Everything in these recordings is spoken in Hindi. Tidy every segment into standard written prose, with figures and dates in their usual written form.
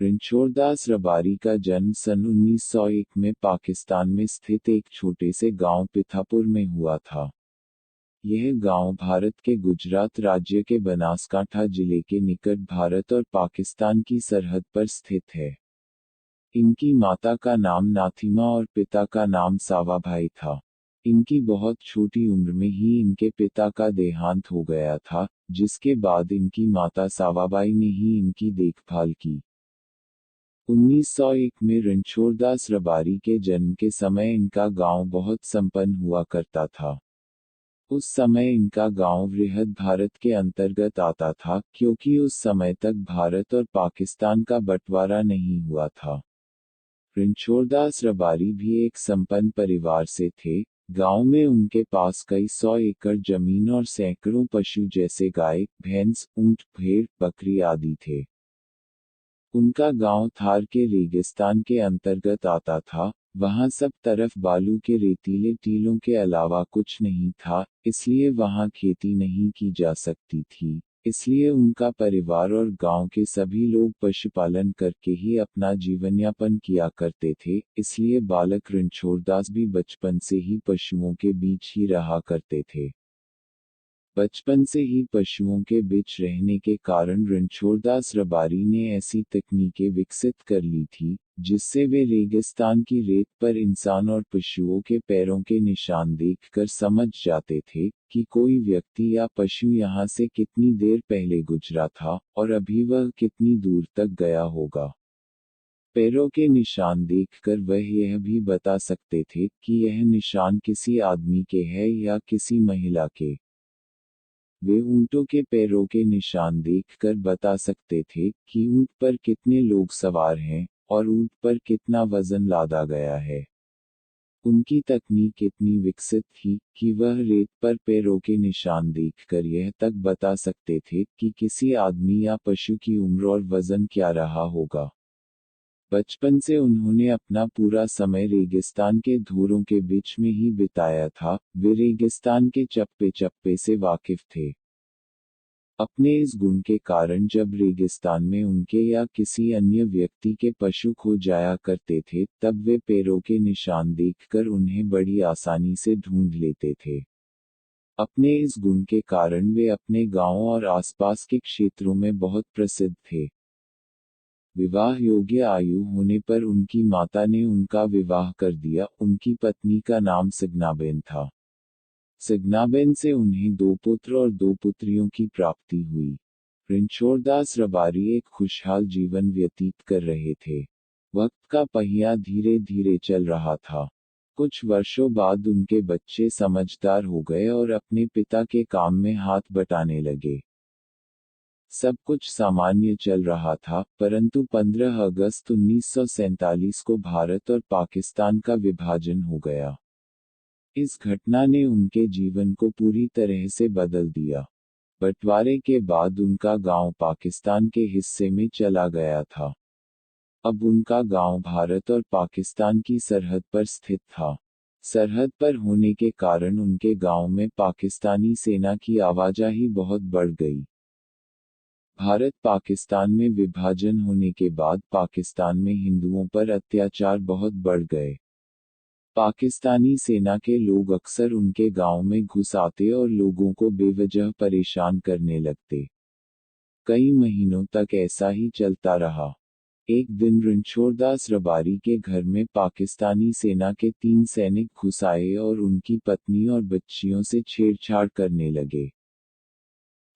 रणछोड़दास रबारी का जन्म सन 1901 में पाकिस्तान में स्थित एक छोटे से गांव पिथापुर में हुआ था। यह गांव भारत के गुजरात राज्य के बनासकांठा जिले के निकट भारत और पाकिस्तान की सरहद पर स्थित है। इनकी माता का नाम नाथिमा और पिता का नाम सावाभाई था। इनकी बहुत छोटी उम्र में ही इनके पिता का देहांत हो गया था, जिसके बाद इनकी माता सावाबाई ने ही इनकी देखभाल की। 1901 में रणछोड़दास रबारी के जन्म के समय इनका गांव बहुत संपन्न हुआ करता था। उस समय इनका गांव वृहद भारत के अंतर्गत आता था, क्योंकि उस समय तक भारत और पाकिस्तान का बंटवारा नहीं हुआ था। रणछोड़दास रबारी भी एक संपन्न परिवार से थे। गांव में उनके पास कई 100 एकड़ जमीन और सैकड़ों पशु जैसे गाय, भैंस, ऊंट, भेड़, बकरी आदि थे। उनका गांव थार के रेगिस्तान के अंतर्गत आता था। वहां सब तरफ बालू के रेतीले टीलों के अलावा कुछ नहीं था, इसलिए वहां खेती नहीं की जा सकती थी। इसलिए उनका परिवार और गांव के सभी लोग पशुपालन करके ही अपना जीवनयापन किया करते थे। इसलिए बालक रणछोड़दास भी बचपन से ही पशुओं के बीच ही रहा करते थे। बचपन से ही पशुओं के बीच रहने के कारण रणछोड़दास रबारी ने ऐसी तकनीकें विकसित कर ली थी, जिससे वे रेगिस्तान की रेत पर इंसान और पशुओं के पैरों के निशान देखकर समझ जाते थे कि कोई व्यक्ति या पशु यहाँ से कितनी देर पहले गुजरा था और अभी वह कितनी दूर तक गया होगा। पैरों के निशान देखकर वह यह भी बता सकते थे कि यह निशान किसी आदमी के हैं या किसी महिला के। वे ऊंटों के पैरों के निशान देखकर बता सकते थे कि ऊंट पर कितने लोग सवार हैं और ऊंट पर कितना वजन लादा गया है। उनकी तकनीक इतनी विकसित थी कि वह रेत पर पैरों के निशान देखकर यह तक बता सकते थे कि किसी आदमी या पशु की उम्र और वजन क्या रहा होगा। बचपन से उन्होंने अपना पूरा समय रेगिस्तान के धूरों के बीच में ही बिताया था। वे रेगिस्तान के चप्पे चप्पे से वाकिफ थे। अपने इस गुण के कारण जब रेगिस्तान में उनके या किसी अन्य व्यक्ति के पशु खो जाया करते थे, तब वे पैरों के निशान देखकर उन्हें बड़ी आसानी से ढूंढ लेते थे। अपने इस गुण के कारण वे अपने गांव और आसपास के क्षेत्रों में बहुत प्रसिद्ध थे। विवाह योग्य आयु होने पर उनकी माता ने उनका विवाह कर दिया। उनकी पत्नी का नाम सिग्नाबेन था। सिग्नाबेन से उन्हें 2 पुत्र और 2 पुत्रियों की प्राप्ति हुई। रणछोड़दास रबारी एक खुशहाल जीवन व्यतीत कर रहे थे। वक्त का पहिया धीरे धीरे चल रहा था। कुछ वर्षों बाद उनके बच्चे समझदार हो गए और अपने पिता के काम में हाथ बटाने लगे। सब कुछ सामान्य चल रहा था, परंतु 15 अगस्त 1947 को भारत और पाकिस्तान का विभाजन हो गया। इस घटना ने उनके जीवन को पूरी तरह से बदल दिया। बंटवारे के बाद उनका गांव पाकिस्तान के हिस्से में चला गया था। अब उनका गांव भारत और पाकिस्तान की सरहद पर स्थित था। सरहद पर होने के कारण उनके गांव में पाकिस्तानी सेना की आवाजाही बहुत बढ़ गई। भारत पाकिस्तान में विभाजन होने के बाद पाकिस्तान में हिंदुओं पर अत्याचार बहुत बढ़ गए। पाकिस्तानी सेना के लोग अक्सर उनके गांव में घुस आते और लोगों को बेवजह परेशान करने लगते। कई महीनों तक ऐसा ही चलता रहा। एक दिन रणछोड़दास रबारी के घर में पाकिस्तानी सेना के 3 सैनिक घुस आए और उनकी पत्नी और बच्चियों से छेड़छाड़ करने लगे।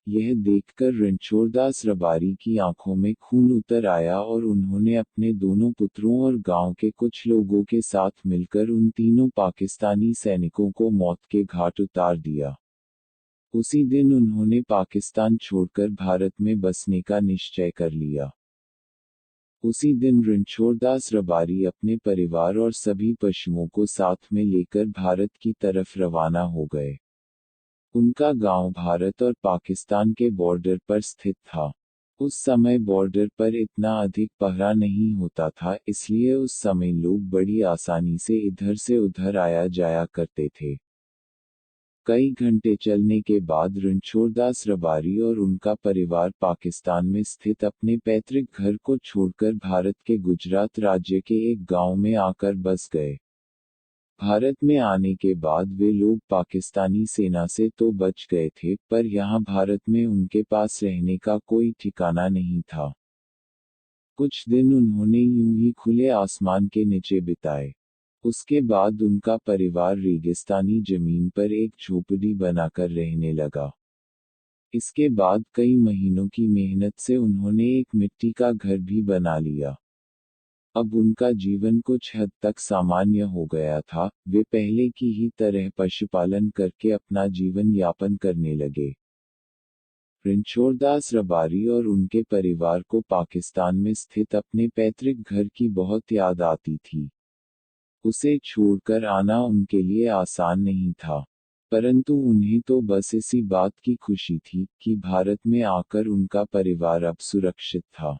यह देखकर रणछोड़दास रबारी की आंखों में खून उतर आया और उन्होंने अपने दोनों पुत्रों और गांव के कुछ लोगों के साथ मिलकर उन तीनों पाकिस्तानी सैनिकों को मौत के घाट उतार दिया। उसी दिन उन्होंने पाकिस्तान छोड़कर भारत में बसने का निश्चय कर लिया। उसी दिन रणछोड़दास रबारी अपने परिवार और सभी पशुओं को साथ में लेकर भारत की तरफ रवाना हो गए। उनका गांव भारत और पाकिस्तान के बॉर्डर पर स्थित था। उस समय बॉर्डर पर इतना अधिक पहरा नहीं होता था, इसलिए उस समय लोग बड़ी आसानी से इधर से उधर आया जाया करते थे। कई घंटे चलने के बाद रणछोड़दास रबारी और उनका परिवार पाकिस्तान में स्थित अपने पैतृक घर को छोड़कर भारत के गुजरात राज्य के एक गांव में आकर बस गए। भारत में आने के बाद वे लोग पाकिस्तानी सेना से तो बच गए थे, पर यहाँ भारत में उनके पास रहने का कोई ठिकाना नहीं था। कुछ दिन उन्होंने यूं ही खुले आसमान के नीचे बिताए। उसके बाद उनका परिवार रेगिस्तानी जमीन पर एक झोपड़ी बनाकर रहने लगा। इसके बाद कई महीनों की मेहनत से उन्होंने एक मिट्टी का घर भी बना लिया। अब उनका जीवन कुछ हद तक सामान्य हो गया था, वे पहले की ही तरह पशुपालन करके अपना जीवन यापन करने लगे। रणछोड़दास रबारी और उनके परिवार को पाकिस्तान में स्थित अपने पैतृक घर की बहुत याद आती थी। उसे छोड़कर आना उनके लिए आसान नहीं था, परंतु उन्हें तो बस इसी बात की खुशी थी कि भारत में आकर उनका परिवार अब सुरक्षित था।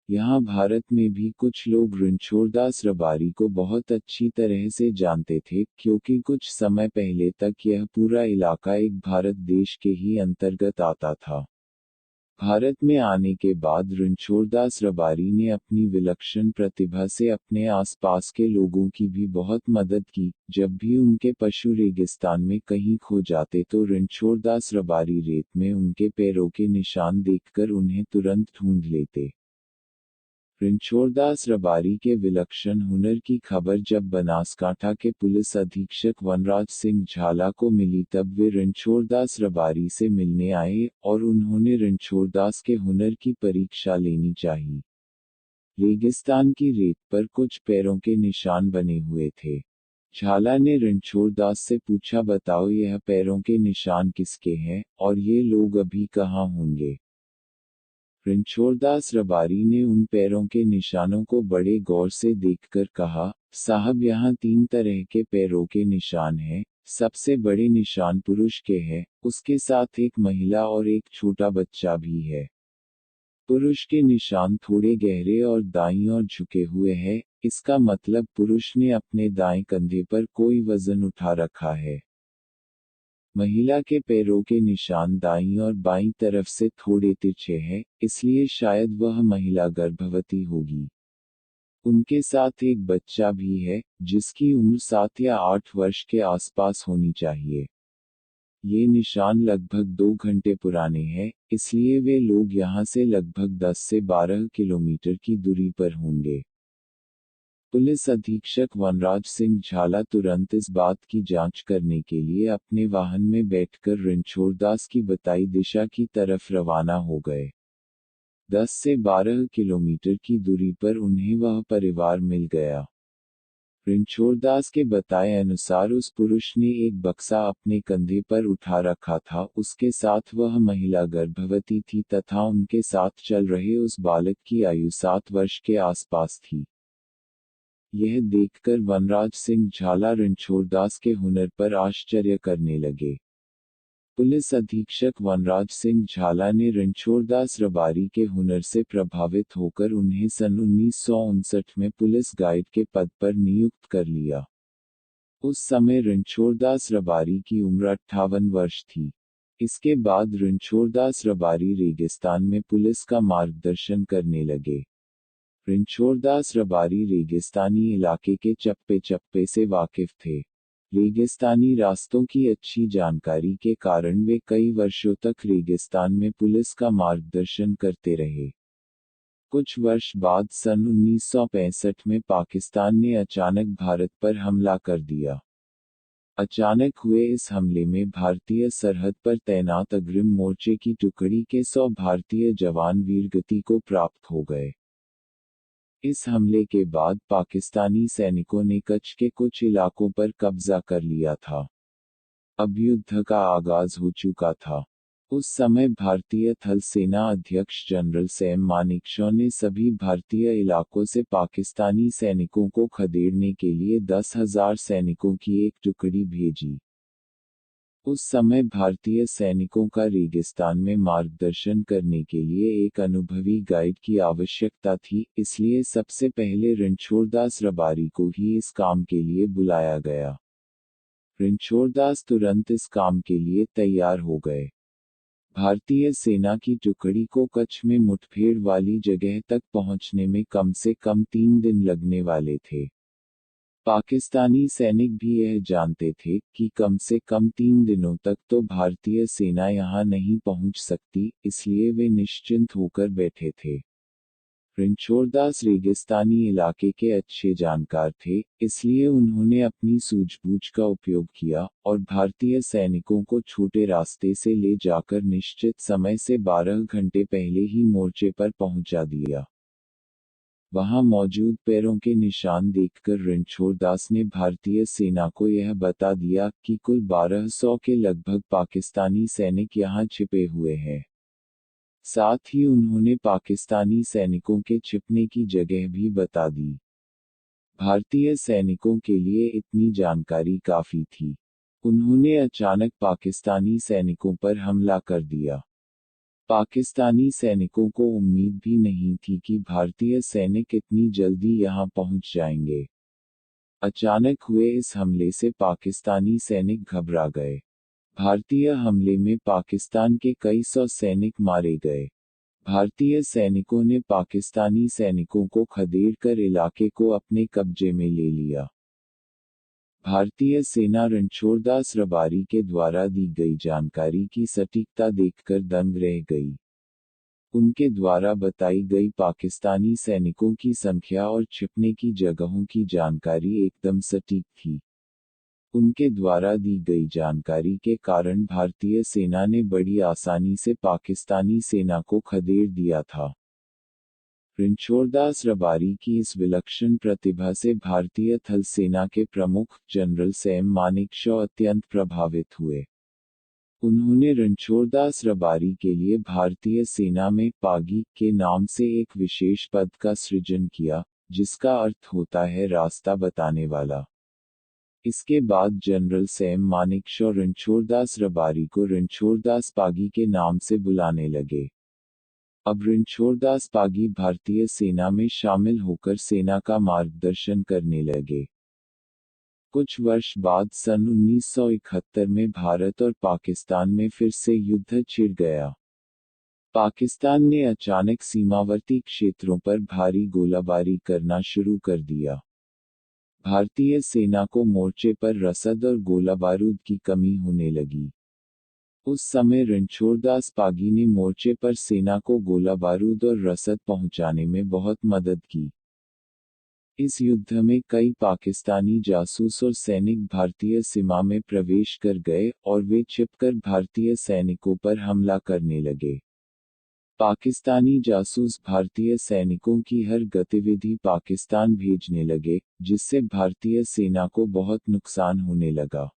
यहाँ भारत में भी कुछ लोग रणछोड़दास रबारी को बहुत अच्छी तरह से जानते थे, क्योंकि कुछ समय पहले तक यह पूरा इलाका एक भारत देश के ही अंतर्गत आता था। भारत में आने के बाद रणछोड़दास रबारी ने अपनी विलक्षण प्रतिभा से अपने आसपास के लोगों की भी बहुत मदद की। जब भी उनके पशु रेगिस्तान में कहीं खो जाते तो रणछोड़दास रबारी रेत में उनके पैरों के निशान देखकर उन्हें तुरंत ढूंढ लेते। रणछोड़दास रबारी के विलक्षण हुनर की खबर जब बनासकांठा के पुलिस अधीक्षक वनराज सिंह झाला को मिली तब वे रणछोड़दास रबारी से मिलने आए और उन्होंने रणछोड़दास के हुनर की परीक्षा लेनी चाहिए। रेगिस्तान की रेत पर कुछ पैरों के निशान बने हुए थे। झाला ने रणछोड़दास से पूछा, बताओ यह पैरों के निशान किसके हैं और ये लोग अभी कहाँ होंगे। रणछोड़दास रबारी ने उन पैरों के निशानों को बड़े गौर से देखकर कहा, साहब यहाँ 3 तरह के पैरों के निशान हैं। सबसे बड़े निशान पुरुष के हैं, उसके साथ एक महिला और एक छोटा बच्चा भी है। पुरुष के निशान थोड़े गहरे और दाईं ओर झुके हुए हैं, इसका मतलब पुरुष ने अपने दाएं कंधे पर कोई वजन उठा रखा है। महिला के पैरों के निशान दाईं और बाईं तरफ से थोड़े तिरछे हैं, इसलिए शायद वह महिला गर्भवती होगी। उनके साथ एक बच्चा भी है, जिसकी उम्र 7 या 8 वर्ष के आसपास होनी चाहिए। ये निशान लगभग 2 घंटे पुराने हैं, इसलिए वे लोग यहाँ से लगभग 10 से 12 किलोमीटर की दूरी पर होंगे। पुलिस अधीक्षक वनराज सिंह झाला तुरंत इस बात की जांच करने के लिए अपने वाहन में बैठकर रणछोड़दास की बताई दिशा की तरफ रवाना हो गए। 10 से 12 किलोमीटर की दूरी पर उन्हें वह परिवार मिल गया। रणछोड़दास के बताए अनुसार उस पुरुष ने एक बक्सा अपने कंधे पर उठा रखा था, उसके साथ वह महिला गर्भवती थी तथा उनके साथ चल रहे उस बालक की आयु 7 वर्ष के आसपास थी। यह देखकर वनराज सिंह झाला रणछोड़दास के हुनर पर आश्चर्य करने लगे। पुलिस अधीक्षक वनराज सिंह झाला ने रणछोड़दास रबारी के हुनर से प्रभावित होकर उन्हें सन 1959 में पुलिस गाइड के पद पर नियुक्त कर लिया। उस समय रणछोड़दास रबारी की उम्र 58 वर्ष थी। इसके बाद रणछोड़दास रबारी रेगिस्तान में पुलिस का मार्गदर्शन करने लगे। रणछोड़दास रबारी रेगिस्तानी इलाके के चप्पे चप्पे से वाकिफ थे। रेगिस्तानी रास्तों की अच्छी जानकारी के कारण वे कई वर्षों तक रेगिस्तान में पुलिस का मार्गदर्शन करते रहे। कुछ वर्ष बाद सन 1965 में पाकिस्तान ने अचानक भारत पर हमला कर दिया। अचानक हुए इस हमले में भारतीय सरहद पर तैनात अग्रिम मोर्चे की टुकड़ी के 100 भारतीय जवान वीरगति को प्राप्त हो गए। इस हमले के बाद पाकिस्तानी सैनिकों ने कच्छ के कुछ इलाकों पर कब्जा कर लिया था। अब युद्ध का आगाज हो चुका था। उस समय भारतीय थल सेना अध्यक्ष जनरल सैम मानेकशॉ ने सभी भारतीय इलाकों से पाकिस्तानी सैनिकों को खदेड़ने के लिए 10,000 सैनिकों की एक टुकड़ी भेजी। उस समय भारतीय सैनिकों का रेगिस्तान में मार्गदर्शन करने के लिए एक अनुभवी गाइड की आवश्यकता थी, इसलिए सबसे पहले रणछोड़दास रबारी को ही इस काम के लिए बुलाया गया। रणछोड़दास तुरंत इस काम के लिए तैयार हो गए। भारतीय सेना की टुकड़ी को कच्छ में मुठभेड़ वाली जगह तक पहुंचने में कम से कम 3 दिन लगने वाले थे। पाकिस्तानी सैनिक भी यह जानते थे कि कम से कम 3 दिनों तक तो भारतीय सेना यहां नहीं पहुंच सकती, इसलिए वे निश्चिंत होकर बैठे थे। रणछोड़दास रेगिस्तानी इलाके के अच्छे जानकार थे, इसलिए उन्होंने अपनी सूझबूझ का उपयोग किया और भारतीय सैनिकों को छोटे रास्ते से ले जाकर निश्चित समय से 12 घंटे पहले ही मोर्चे पर पहुंचा दिया। वहां मौजूद पैरों के निशान देखकर रणछोड़दास ने भारतीय सेना को यह बता दिया कि कुल 1200 के लगभग पाकिस्तानी सैनिक यहां छिपे हुए हैं। साथ ही उन्होंने पाकिस्तानी सैनिकों के छिपने की जगह भी बता दी। भारतीय सैनिकों के लिए इतनी जानकारी काफी थी। उन्होंने अचानक पाकिस्तानी सैनिकों पर हमला कर दिया। पाकिस्तानी सैनिकों को उम्मीद भी नहीं थी कि भारतीय सैनिक इतनी जल्दी यहां पहुंच जाएंगे। अचानक हुए इस हमले से पाकिस्तानी सैनिक घबरा गए। भारतीय हमले में पाकिस्तान के कई सौ सैनिक मारे गए। भारतीय सैनिकों ने पाकिस्तानी सैनिकों को खदेड़कर इलाके को अपने कब्जे में ले लिया। भारतीय सेना रणछोड़दास रबारी के द्वारा दी गई जानकारी की सटीकता देखकर दंग रह गई। उनके द्वारा बताई गई पाकिस्तानी सैनिकों की संख्या और छिपने की जगहों की जानकारी एकदम सटीक थी। उनके द्वारा दी गई जानकारी के कारण भारतीय सेना ने बड़ी आसानी से पाकिस्तानी सेना को खदेड़ दिया था। रणछोड़दास रबारी की इस विलक्षण प्रतिभा से भारतीय थल सेना के प्रमुख जनरल सैम मानेकशॉ अत्यंत प्रभावित हुए। उन्होंने रणछोड़दास रबारी के लिए भारतीय सेना में पागी के नाम से एक विशेष पद का सृजन किया, जिसका अर्थ होता है रास्ता बताने वाला। इसके बाद जनरल सैम मानेकशॉ रणछोड़दास रबारी को रणछोड़दास पागी के नाम से बुलाने लगे। अब रणछोड़दास पागी भारतीय सेना में शामिल होकर सेना का मार्गदर्शन करने लगे। कुछ वर्ष बाद सन 1971 में भारत और पाकिस्तान में फिर से युद्ध छिड़ गया। पाकिस्तान ने अचानक सीमावर्ती क्षेत्रों पर भारी गोलाबारी करना शुरू कर दिया। भारतीय सेना को मोर्चे पर रसद और गोला बारूद की कमी होने लगी। उस समय रणछोड़दास पागी ने मोर्चे पर सेना को गोला बारूद और रसद पहुंचाने में बहुत मदद की। इस युद्ध में कई पाकिस्तानी जासूस और सैनिक भारतीय सीमा में प्रवेश कर गए और वे छिपकर भारतीय सैनिकों पर हमला करने लगे। पाकिस्तानी जासूस भारतीय सैनिकों की हर गतिविधि पाकिस्तान भेजने लगे, जिससे भारतीय सेना को बहुत नुकसान होने लगा।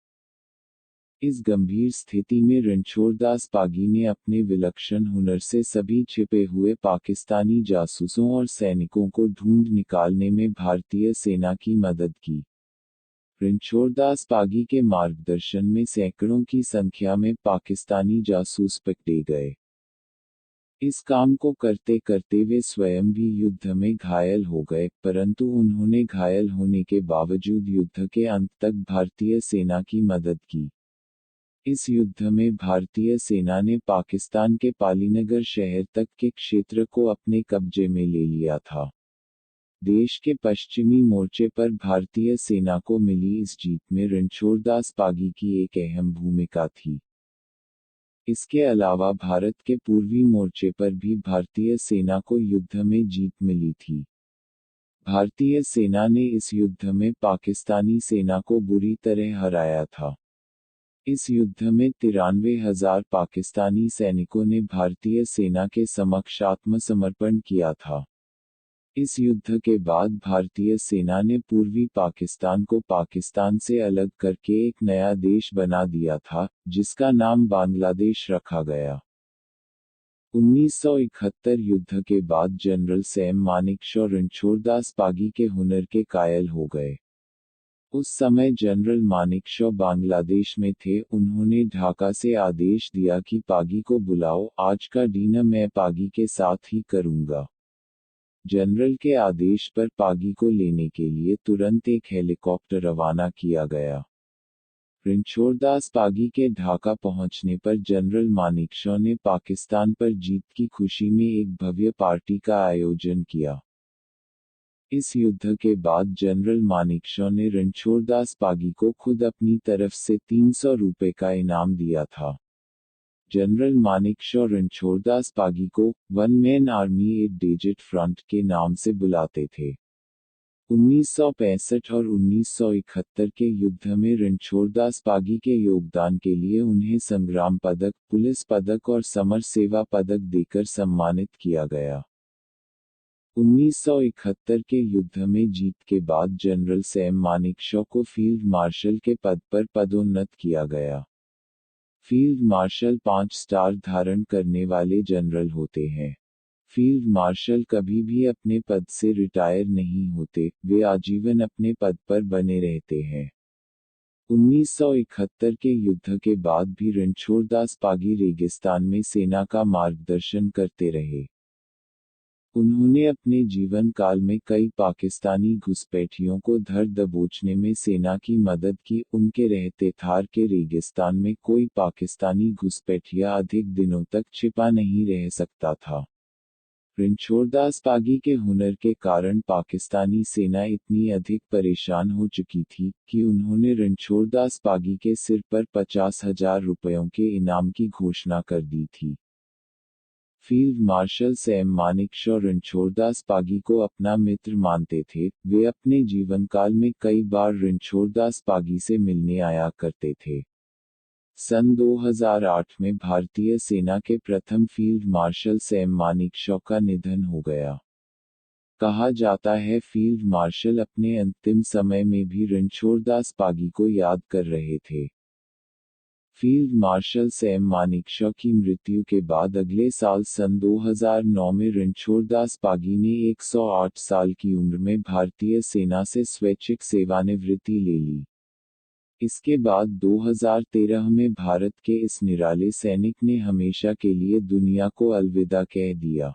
इस गंभीर स्थिति में रणछोड़दास पागी ने अपने विलक्षण हुनर से सभी छिपे हुए पाकिस्तानी जासूसों और सैनिकों को ढूंढ निकालने में भारतीय सेना की मदद की। रणछोड़दास पागी के मार्गदर्शन में सैकड़ों की संख्या में पाकिस्तानी जासूस पकड़े गए। इस काम को करते करते वे स्वयं भी युद्ध में घायल हो गए, परंतु उन्होंने घायल होने के बावजूद युद्ध के अंत तक भारतीय सेना की मदद की। इस युद्ध में भारतीय सेना ने पाकिस्तान के पालीनगर शहर तक के क्षेत्र को अपने कब्जे में ले लिया था। देश के पश्चिमी मोर्चे पर भारतीय सेना को मिली इस जीत में रणछोड़दास पागी की एक अहम भूमिका थी। इसके अलावा भारत के पूर्वी मोर्चे पर भी भारतीय सेना को युद्ध में जीत मिली थी। भारतीय सेना ने इस युद्ध में पाकिस्तानी सेना को बुरी तरह हराया था। इस युद्ध में 93,000 पाकिस्तानी सैनिकों ने भारतीय सेना के समक्ष आत्मसमर्पण किया था। इस युद्ध के बाद भारतीय सेना ने पूर्वी पाकिस्तान को पाकिस्तान से अलग करके एक नया देश बना दिया था, जिसका नाम बांग्लादेश रखा गया। 1971 युद्ध के बाद जनरल सैम मानेकशॉ रणछोड़दास पागी के हुनर के कायल हो गए। उस समय जनरल मानेकशॉ बांग्लादेश में थे। उन्होंने ढाका से आदेश दिया कि पागी को बुलाओ, आज का डिनर मैं पागी के साथ ही करूंगा। जनरल के आदेश पर पागी को लेने के लिए तुरंत एक हेलीकॉप्टर रवाना किया गया। रणछोड़दास पागी के ढाका पहुंचने पर जनरल मानेकशॉ ने पाकिस्तान पर जीत की खुशी में एक भव्य पार्टी का आयोजन किया। इस युद्ध के बाद जनरल मानेकशॉ ने रणछोड़दास पागी को खुद अपनी तरफ से 300 रुपए का इनाम दिया था। जनरल मानेकशॉ रणछोड़दास पागी को one man army at desert front के नाम से बुलाते थे। 1965 और 1971 के युद्ध में रणछोड़दास पागी के योगदान के लिए उन्हें संग्राम पदक, पुलिस पदक और समर सेवा पदक देकर सम्मानित किया गया। 1971 के युद्ध में जीत के बाद जनरल सैम मानेकशॉ को फील्ड मार्शल के पद पर पदोन्नत किया गया। फील्ड मार्शल 5 स्टार धारण करने वाले जनरल होते हैं। फील्ड मार्शल कभी भी अपने पद से रिटायर नहीं होते, वे आजीवन अपने पद पर बने रहते हैं। 1971 के युद्ध के बाद भी रणछोड़दास पागी रेगिस्तान में सेना का मार्गदर्शन करते रहे। उन्होंने अपने जीवन काल में कई पाकिस्तानी घुसपैठियों को धर दबोचने में सेना की मदद की। उनके रहते थार के रेगिस्तान में कोई पाकिस्तानी घुसपैठिया अधिक दिनों तक छिपा नहीं रह सकता था। रणछोड़दास पागी के हुनर के कारण पाकिस्तानी सेना इतनी अधिक परेशान हो चुकी थी कि उन्होंने रणछोड़दास पागी के सिर पर 50,000 रुपयों के इनाम की घोषणा कर दी थी। Field marshal Sam Manekshaw Ranchhoddas Pagi को अपना मित्र मानते थे। वे अपने जीवनकाल में कई बार रणछोड़दास पागी से मिलने आया करते थे। सन 2008 में भारतीय सेना के प्रथम फील्ड मार्शल सैम मानेकशॉ का निधन हो गया। कहा जाता है फील्ड मार्शल अपने अंतिम समय में भी रणछोड़दास पागी को याद कर रहे थे। फील्ड मार्शल सैम मानेकशॉ की मृत्यु के बाद अगले साल सन 2009 में रणछोड़दास पागी ने 108 साल की उम्र में भारतीय सेना से स्वैच्छिक सेवानिवृत्ति ले ली। इसके बाद 2013 में भारत के इस निराले सैनिक ने हमेशा के लिए दुनिया को अलविदा कह दिया।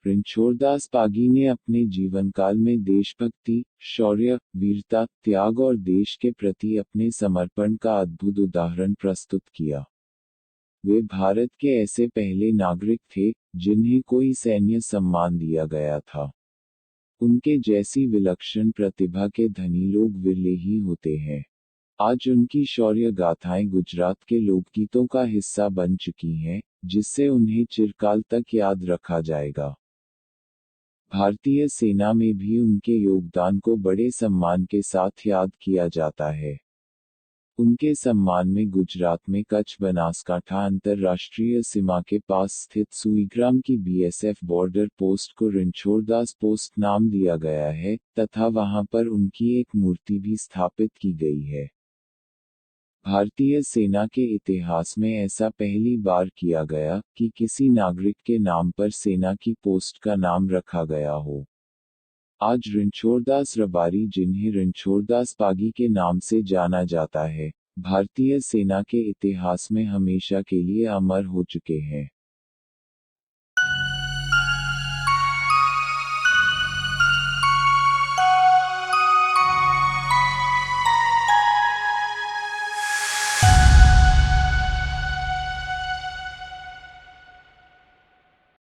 रणछोड़दास पागी ने अपने जीवनकाल में देशभक्ति, शौर्य, वीरता, त्याग और देश के प्रति अपने समर्पण का अद्भुत उदाहरण प्रस्तुत किया। वे भारत के ऐसे पहले नागरिक थे जिन्हें कोई सैन्य सम्मान दिया गया था। उनके जैसी विलक्षण प्रतिभा के धनी लोग विरले ही होते हैं। आज उनकी शौर्य गाथाएं गुजरात के लोकगीतों का हिस्सा बन चुकी हैं, जिससे उन्हें चिरकाल तक याद रखा जाएगा। भारतीय सेना में भी उनके योगदान को बड़े सम्मान के साथ याद किया जाता है। उनके सम्मान में गुजरात में कच्छ बनासकांठा अंतर्राष्ट्रीय सीमा के पास स्थित सुईग्राम की बीएसएफ बॉर्डर पोस्ट को रणछोड़दास पोस्ट नाम दिया गया है, तथा वहां पर उनकी एक मूर्ति भी स्थापित की गई है। भारतीय सेना के इतिहास में ऐसा पहली बार किया गया कि किसी नागरिक के नाम पर सेना की पोस्ट का नाम रखा गया हो। आज रणछोड़दास रबारी, जिन्हें रणछोड़दास पागी के नाम से जाना जाता है, भारतीय सेना के इतिहास में हमेशा के लिए अमर हो चुके हैं।